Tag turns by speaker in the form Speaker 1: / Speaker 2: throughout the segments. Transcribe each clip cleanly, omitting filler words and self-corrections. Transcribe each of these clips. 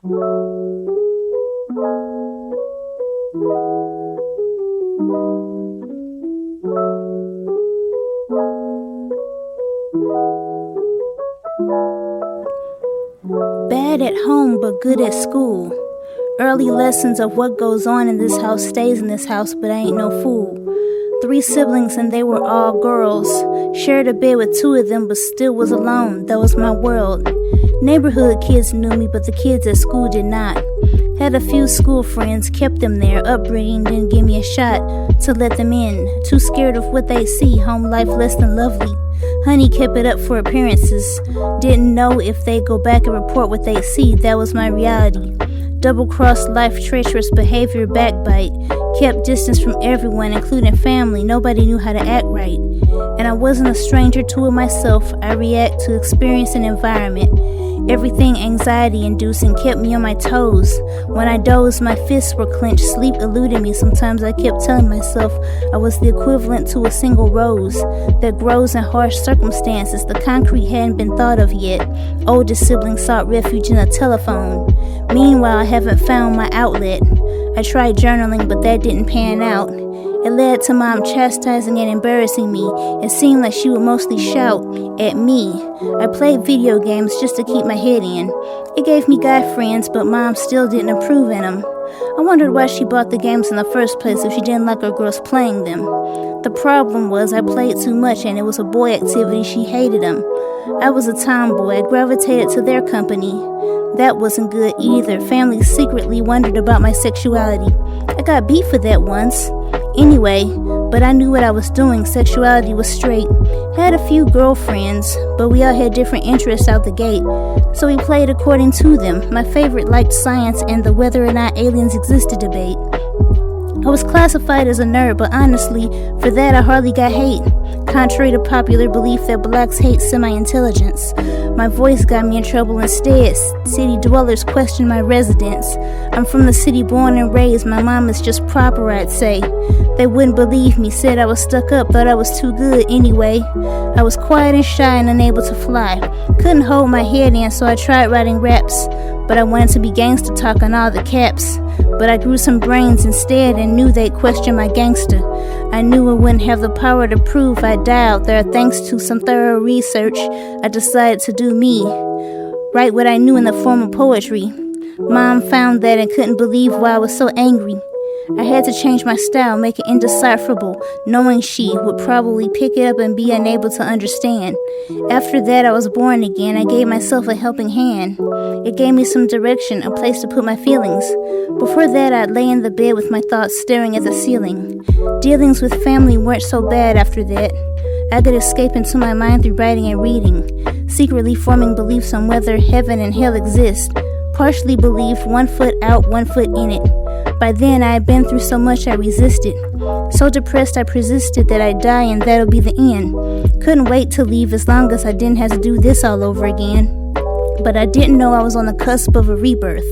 Speaker 1: Bad at home but good at school. Early lessons of what goes on in this house stays in this house, but I ain't no fool. 3 siblings and they were all girls. Shared a bed with 2 of them but still was alone. That was my world. Neighborhood kids knew me but the kids at school did not. Had a few school friends, kept them there. Upbringing didn't give me a shot to let them in. Too scared of what they see, home life less than lovely. Honey kept it up for appearances. Didn't know if they'd go back and report what they see. That was my reality. Double-crossed life, treacherous behavior, backbite. Kept distance from everyone, including family. Nobody knew how to act right. And I wasn't a stranger to it myself. I react to experience and environment. Everything anxiety-inducing kept me on my toes. When I dozed, my fists were clenched. Sleep eluded me. Sometimes I kept telling myself I was the equivalent to a single rose that grows in harsh circumstances. The concrete hadn't been thought of yet. Oldest sibling sought refuge in a telephone. Meanwhile, I haven't found my outlet. I tried journaling, but that didn't pan out. It led to Mom chastising and embarrassing me. It seemed like she would mostly shout at me. I played video games just to keep my head in. It gave me guy friends, but Mom still didn't approve in them. I wondered why she bought the games in the first place if she didn't like her girls playing them. The problem was I played too much and it was a boy activity. She hated them. I was a tomboy. I gravitated to their company. That wasn't good either. Family secretly wondered about my sexuality. I got beat for that once. Anyway, but I knew what I was doing. Sexuality was straight. Had a few girlfriends, but we all had different interests out the gate. So we played according to them. My favorite liked science and the whether or not aliens existed debate. I was classified as a nerd, but honestly, for that I hardly got hate. Contrary to popular belief that blacks hate semi-intelligence. My voice got me in trouble instead. City dwellers questioned my residence. I'm from the city born and raised. My mom is just proper, I'd say. They wouldn't believe me, said I was stuck up, thought I was too good anyway. I was quiet and shy and unable to fly. Couldn't hold my head in, so I tried writing raps. But I wanted to be gangster talk on all the caps. But I grew some brains instead and knew they'd question my gangster. I knew I wouldn't have the power to prove I died out there. Thanks to some thorough research, I decided to do me. Write what I knew in the form of poetry. Mom found that and couldn't believe why I was so angry. I had to change my style, make it indecipherable, knowing she would probably pick it up and be unable to understand. After that, I was born again. I gave myself a helping hand. It gave me some direction, a place to put my feelings. Before that, I'd lay in the bed with my thoughts staring at the ceiling. Dealings with family weren't so bad after that. I could escape into my mind through writing and reading, secretly forming beliefs on whether heaven and hell exist. Partially believed, 1 foot out, 1 foot in it. By then, I had been through so much I resisted. So depressed I persisted that I'd die and that'll be the end. Couldn't wait to leave as long as I didn't have to do this all over again. But I didn't know I was on the cusp of a rebirth.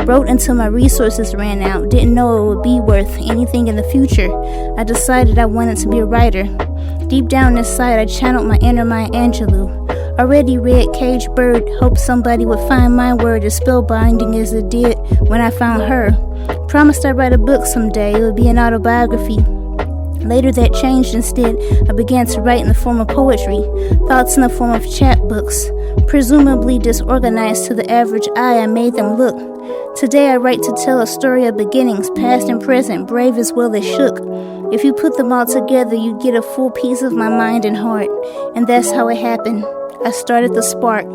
Speaker 1: Wrote until my resources ran out. Didn't know it would be worth anything in the future. I decided I wanted to be a writer. Deep down inside, I channeled my inner Maya Angelou. Already read Cage Bird, hoped somebody would find my word as spellbinding as it did when I found her. Promised I'd write a book someday, it would be an autobiography. Later that changed. Instead, I began to write in the form of poetry, thoughts in the form of chapbooks. Presumably disorganized to the average eye, I made them look. Today I write to tell a story of beginnings, past and present, brave as well as shook. If you put them all together, you get a full piece of my mind and heart. And that's how it happened. I started the spark.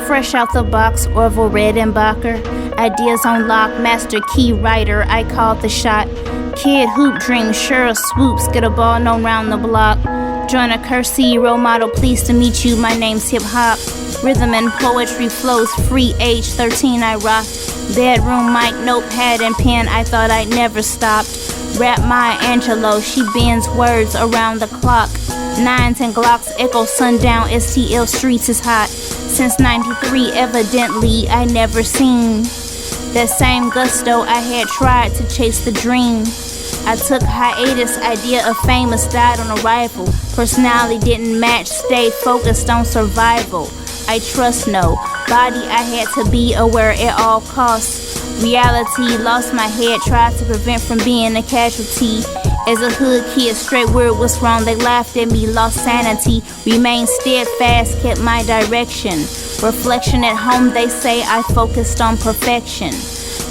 Speaker 1: Fresh out the box, Orville Redenbacher. Ideas on lock, master key writer, I called the shot. Kid hoop dream, Cheryl swoops, get a ball known round the block. Join a Kersey role model, pleased to meet you, my name's hip hop. Rhythm and poetry flows free, age 13 I rock. Bedroom mic, notepad and pen, I thought I'd never stopped. Rap Maya Angelou, she bends words around the clock. Nines and Glocks echo sundown, STL streets is hot. Since 93, evidently I never seen That same gusto I had tried to chase the dream. I took hiatus, idea of famous died on arrival. Personality didn't match, stayed focused on survival. I trust no body, I had to be aware at all costs. Reality, lost my head, tried to prevent from being a casualty. As a hood kid, straight word was wrong, they laughed at me, lost sanity. Remained steadfast, kept my direction. Reflection at home, they say I focused on perfection.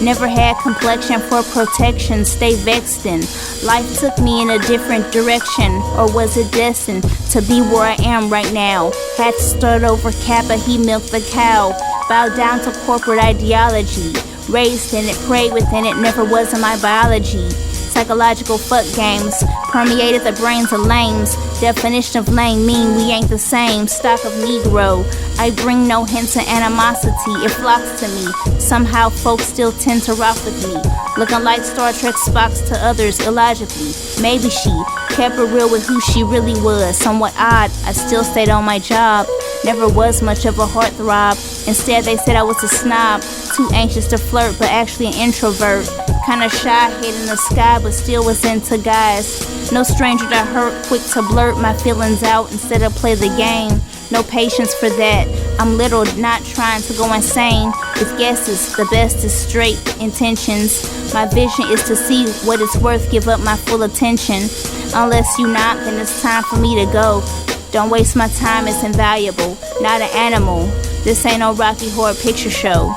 Speaker 1: Never had complexion for protection, stay vexed in. Life took me in a different direction, or was it destined to be where I am right now? Had to start over, Kappa, he milked the cow. Bowed down to corporate ideology. Raised in it, prayed within it, never was in my biology. Psychological fuck games permeated the brains of lames. Definition of lame mean we ain't the same. Stock of Negro, I bring no hint of animosity. It flocks to me. Somehow folks still tend to rock with me. Looking like Star Trek Spocks to others illogically. Maybe she kept it real with who she really was. Somewhat odd, I still stayed on my job. Never was much of a heartthrob. Instead they said I was a snob. Too anxious to flirt but actually an introvert. Kinda shy, head in the sky, but still was into guys. No stranger to hurt, quick to blurt my feelings out instead of play the game. No patience for that. I'm literal, not trying to go insane with guesses. The best is straight intentions. My vision is to see what it's worth, give up my full attention. Unless you not, then it's time for me to go. Don't waste my time, it's invaluable. Not an animal. This ain't no Rocky Horror Picture Show.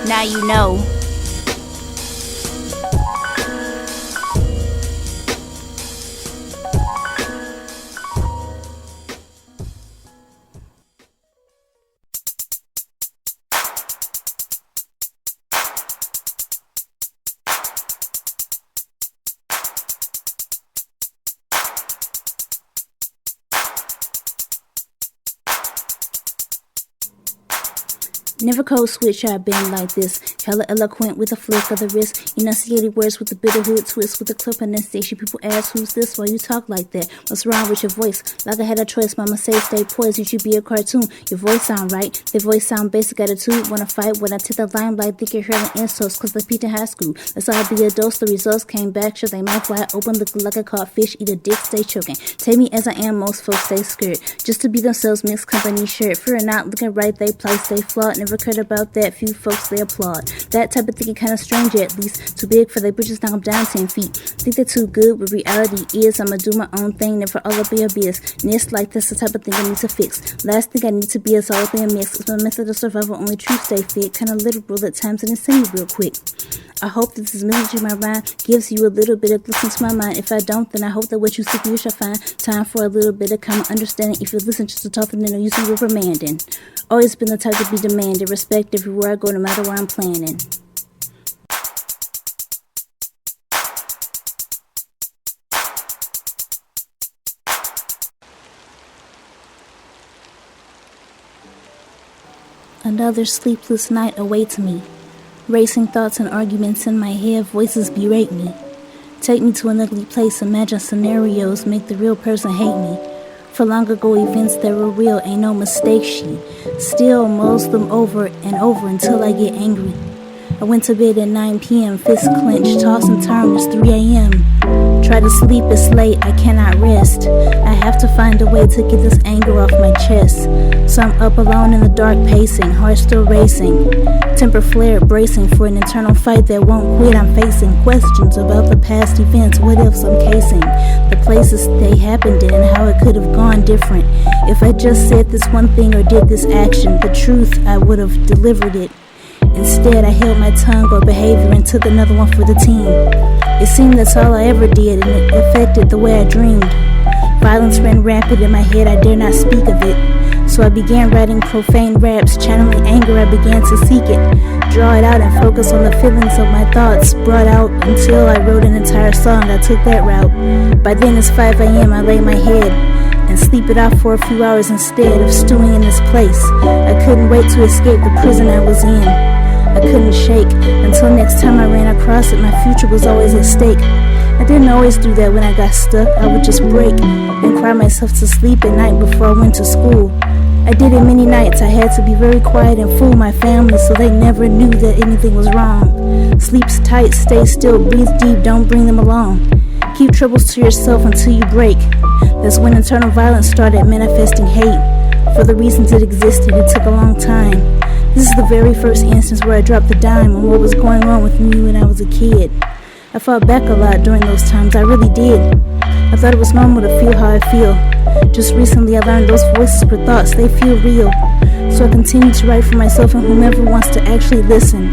Speaker 1: Now you know. Never code switch, I've been like this. Hella eloquent with a flick of the wrist. Enunciated words with a bitter hood twist with a clip pronunciation. People ask, who's this? Why you talk like that? What's wrong with your voice? Like I had a choice, mama say stay poised. You should be a cartoon. Your voice sound right. Their voice sound basic attitude. Wanna fight when I take the limelight. Think you're hurling insults cause they peaked in high school. Let's all be adults. The results came back. Shut their mouth wide open. Look like a caught fish. Eat a dick, stay choking. Take me as I am. Most folks stay scared. Just to be themselves, mixed company shirt. Fear not looking right. They place, they flawed. Never cared about that. Few folks they applaud. That type of thinking kinda strange at least. Too big for their britches, knock them down 10 feet. Think they're too good, but reality is I'ma do my own thing, never all up in your business. Like that's the type of thing I need to fix. Last thing I need to be is all up in a mix. It's my method of survival, only truth stay fit. Kinda literal at times and insane real quick. I hope that this message in my rhyme gives you a little bit of glisten to my mind. If I don't, then I hope that what you seek you shall find. Time for a little bit of common understanding. If you listen just to talking, then no use in reprimanding. Always been the type to be demanded. Respect everywhere I go, no matter where I'm planning. Another sleepless night awaits me. Racing thoughts and arguments in my head, voices berate me. Take me to an ugly place, imagine scenarios, make the real person hate me. For long ago events that were real, ain't no mistake, she still mulls them over and over until I get angry. I went to bed at 9 p.m., fist clenched, toss and turn, it's 3 a.m. Try to sleep, it's late, I cannot rest. I have to find a way to get this anger off my chest. So I'm up alone in the dark pacing, heart still racing. Temper flared, bracing for an internal fight that won't quit. I'm facing questions about the past events, what ifs I'm casing. The places they happened in and how it could have gone different. If I just said this one thing or did this action, the truth, I would have delivered it. Instead, I held my tongue or behavior and took another one for the team. It seemed that's all I ever did, and it affected the way I dreamed. Violence ran rampant in my head, I dare not speak of it. So I began writing profane raps, channeling anger, I began to seek it. Draw it out and focus on the feelings of my thoughts, brought out until I wrote an entire song, I took that route. By then it's 5 a.m., I lay my head and sleep it off for a few hours instead of stewing in this place. I couldn't wait to escape the prison I was in. I couldn't shake until next time I ran across it. My future was always at stake. I didn't always do that when I got stuck. I would just break and cry myself to sleep at night before I went to school. I did it many nights. I had to be very quiet and fool my family so they never knew that anything was wrong. Sleep tight, stay still, breathe deep, don't bring them along. Keep troubles to yourself until you break. That's when internal violence started manifesting hate. For the reasons it existed, it took a long time. This is the very first instance where I dropped the dime on what was going on with me when I was a kid. I fought back a lot during those times, I really did. I thought it was normal to feel how I feel. Just recently I learned those voices were thoughts, they feel real. So I continue to write for myself and whomever wants to actually listen.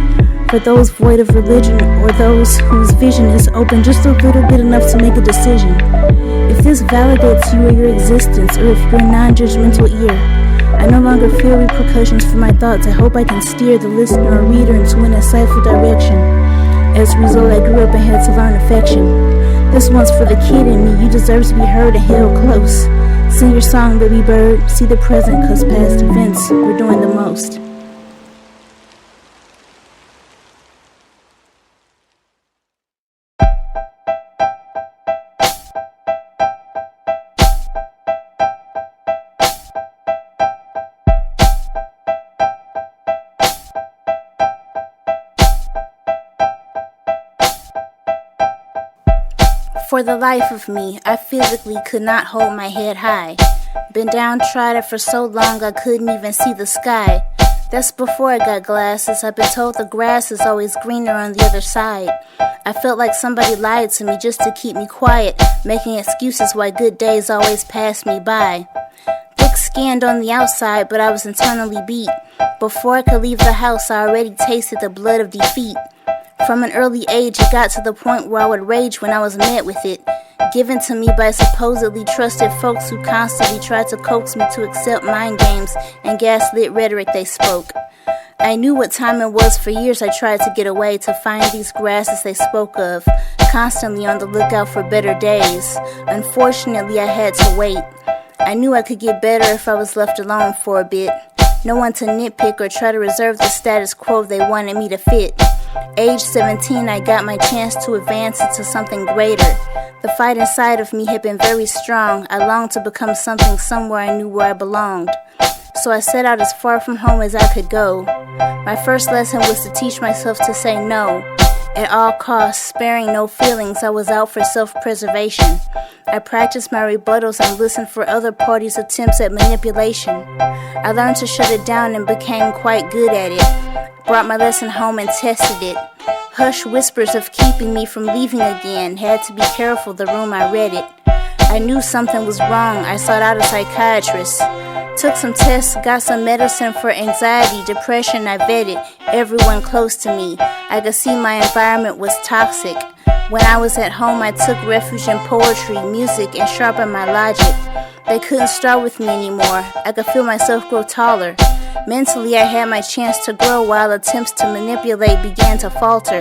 Speaker 1: For those void of religion or those whose vision is open just a little bit enough to make a decision. If this validates you or your existence, or if you're a non-judgmental ear, I no longer fear repercussions for my thoughts. I hope I can steer the listener or reader into an insightful direction. As a result, I grew up and had to learn affection. This one's for the kid in me. You deserve to be heard and held close. Sing your song, baby bird. See the present, cause past events were doing the most. For the life of me, I physically could not hold my head high. Been downtrodden for so long I couldn't even see the sky. That's before I got glasses. I've been told the grass is always greener on the other side. I felt like somebody lied to me just to keep me quiet, making excuses why good days always passed me by. Thick-skinned on the outside, but I was internally beat. Before I could leave the house, I already tasted the blood of defeat. From an early age, it got to the point where I would rage when I was met with it, given to me by supposedly trusted folks who constantly tried to coax me to accept mind games and gaslit rhetoric they spoke. I knew what time it was. For years I tried to get away, to find these grasses they spoke of, constantly on the lookout for better days. Unfortunately, I had to wait. I knew I could get better if I was left alone for a bit. No one to nitpick or try to reserve the status quo they wanted me to fit. Age 17, I got my chance to advance into something greater. The fight inside of me had been very strong. I longed to become something somewhere I knew where I belonged. So I set out as far from home as I could go. My first lesson was to teach myself to say no. At all costs, sparing no feelings, I was out for self-preservation. I practiced my rebuttals and listened for other parties' attempts at manipulation. I learned to shut it down and became quite good at it. Brought my lesson home and tested it. Hush whispers of keeping me from leaving again. Had to be careful the room I read it. I knew something was wrong. I sought out a psychiatrist. Took some tests, got some medicine for anxiety, depression. I vetted everyone close to me. I could see my environment was toxic. When I was at home, I took refuge in poetry, music, and sharpened my logic. They couldn't start with me anymore. I could feel myself grow taller. Mentally, I had my chance to grow while attempts to manipulate began to falter.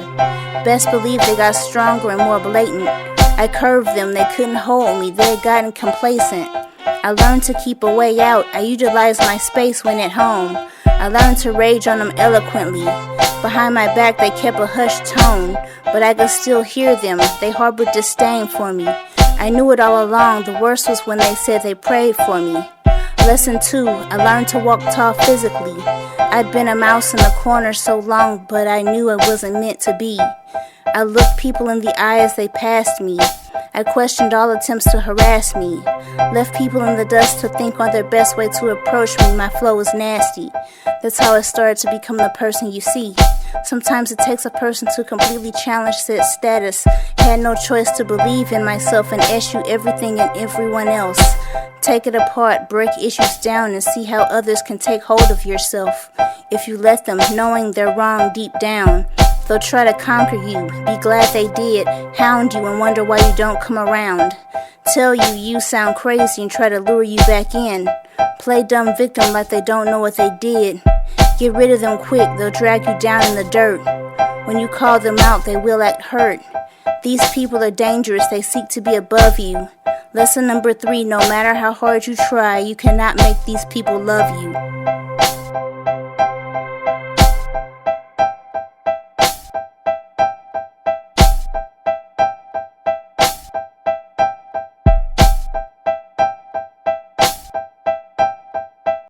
Speaker 1: Best believe they got stronger and more blatant. I curved them, they couldn't hold me, they had gotten complacent. I learned to keep a way out. I utilized my space when at home. I learned to rage on them eloquently. Behind my back they kept a hushed tone, but I could still hear them. They harbored disdain for me. I knew it all along. The worst was when they said they prayed for me. Lesson 2, I learned to walk tall physically. I'd been a mouse in the corner so long, but I knew it wasn't meant to be. I looked people in the eye as they passed me. I questioned all attempts to harass me. Left people in the dust to think on their best way to approach me. My flow was nasty. That's how I started to become the person you see. Sometimes it takes a person to completely challenge said status. Had no choice to believe in myself and eschew everything and everyone else. Take it apart, break issues down, and see how others can take hold of yourself. If you let them, knowing they're wrong deep down. They'll try to conquer you, be glad they did, hound you and wonder why you don't come around. Tell you you sound crazy and try to lure you back in. Play dumb victim like they don't know what they did. Get rid of them quick, they'll drag you down in the dirt. When you call them out, they will act hurt. These people are dangerous, they seek to be above you. Lesson number 3, no matter how hard you try, you cannot make these people love you.